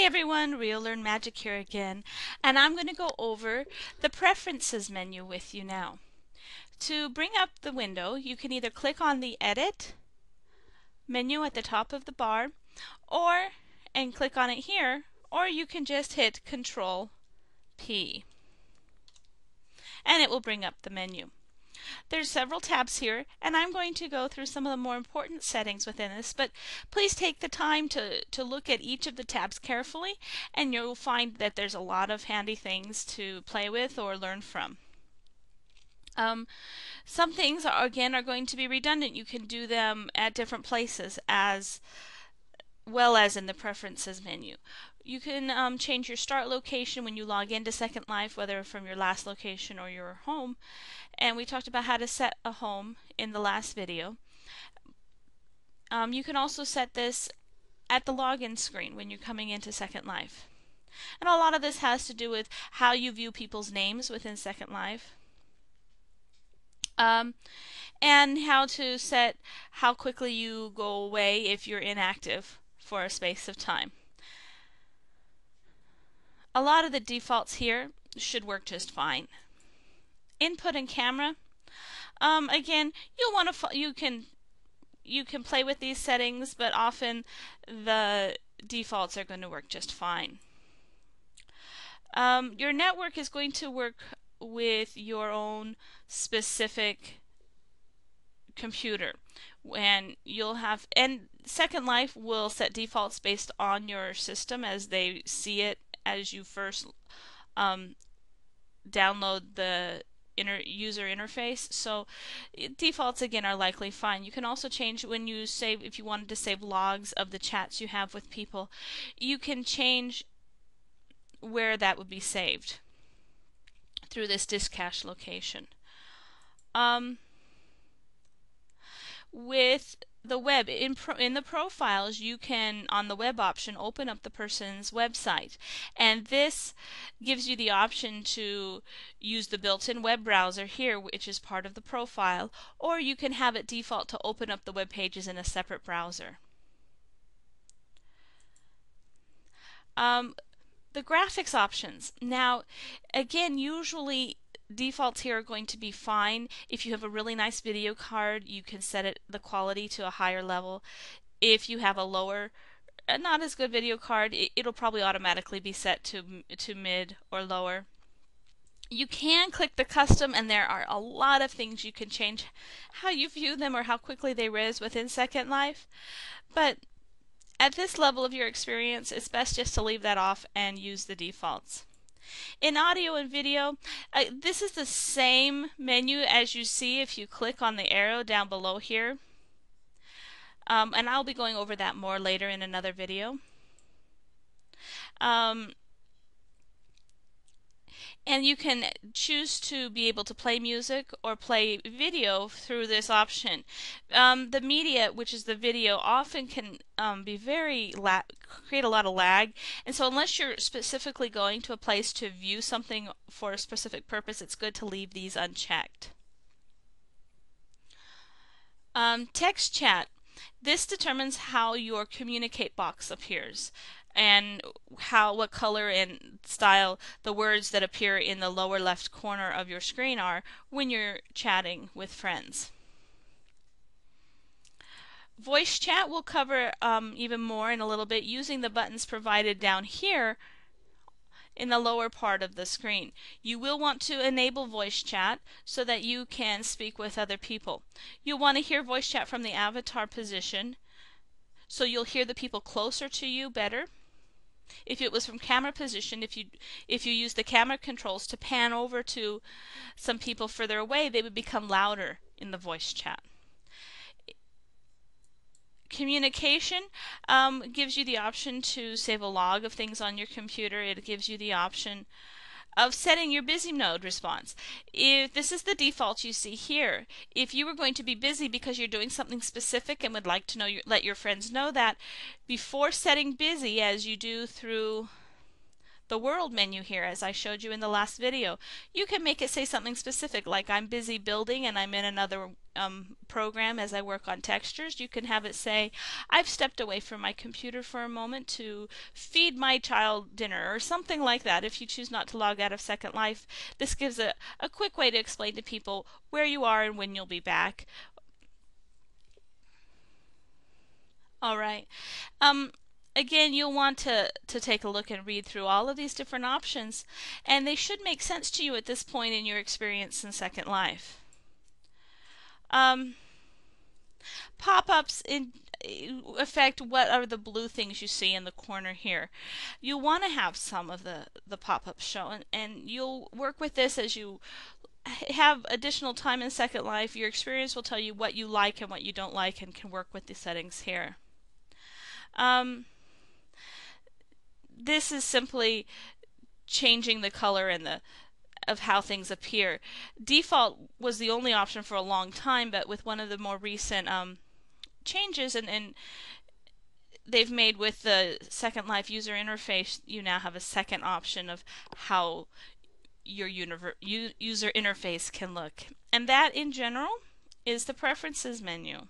everyone, Real Learn Magic here again, and I'm going to go over the Preferences menu with you now. To bring up the window, you can either click on the Edit menu at the top of the bar, and click on it here, or you can just hit Control P, and it will bring up the menu. There's several tabs here, and I'm going to go through some of the more important settings within this, but please take the time to look at each of the tabs carefully, and you'll find that there's a lot of handy things to play with or learn from. Some things are going to be redundant. You can do them at different places as well as in the Preferences menu. You can change your start location when you log into Second Life, whether from your last location or your home. And we talked about how to set a home in the last video. You can also set this at the login screen when you're coming into Second Life. And a lot of this has to do with how you view people's names within Second Life. And how to set how quickly you go away if you're inactive for a space of time. A lot of the defaults here should work just fine. Input and camera. Again, you can play with these settings, but often the defaults are going to work just fine. Your network is going to work with your own specific computer, and Second Life will set defaults based on your system as they see it as you first download the user interface. So defaults again are likely fine. You can also change when you save, if you wanted to save logs of the chats you have with people, you can change where that would be saved through this disk cache location. With the web, in the profiles, you can, on the web option, open up the person's website, and this gives you the option to use the built-in web browser here, which is part of the profile, or you can have it default to open up the web pages in a separate browser. The graphics options. Now, again, usually defaults here are going to be fine. If you have a really nice video card, you can set the quality to a higher level. If you have a lower, not as good video card, it'll probably automatically be set to mid or lower. You can click the custom, and there are a lot of things you can change how you view them or how quickly they res within Second Life. But at this level of your experience, it's best just to leave that off and use the defaults. In audio and video, this is the same menu as you see if you click on the arrow down below here. And I'll be going over that more later in another video. And you can choose to be able to play music or play video through this option. The media, which is the video, often can be create a lot of lag, and so unless you're specifically going to a place to view something for a specific purpose, it's good to leave these unchecked. Text chat. This determines how your communicate box appears, and what color and style the words that appear in the lower left corner of your screen are when you're chatting with friends. Voice chat will cover even more in a little bit using the buttons provided down here in the lower part of the screen. You will want to enable voice chat so that you can speak with other people. You'll want to hear voice chat from the avatar position, so you'll hear the people closer to you better. If it was from camera position, if you use the camera controls to pan over to some people further away, they would become louder in the voice chat. Communication gives you the option to save a log of things on your computer. It gives you the option of setting your busy mode response. If this is the default you see here, if you were going to be busy because you're doing something specific and would like to let your friends know that, before setting busy, as you do through the world menu here, as I showed you in the last video. You can make it say something specific, like I'm busy building and I'm in another program as I work on textures. You can have it say, I've stepped away from my computer for a moment to feed my child dinner, or something like that. If you choose not to log out of Second Life, this gives a quick way to explain to people where you are and when you'll be back. All right. Again, you'll want to take a look and read through all of these different options, and they should make sense to you at this point in your experience in Second Life. Pop-ups in affect what are the blue things you see in the corner here. You want to have some of the pop-ups show, and you'll work with this as you have additional time in Second Life. Your experience will tell you what you like and what you don't like, and can work with the settings here. This is simply changing the color and of how things appear. Default was the only option for a long time, but with one of the more recent changes and they've made with the Second Life user interface, you now have a second option of how your user interface can look. And that, in general, is the preferences menu.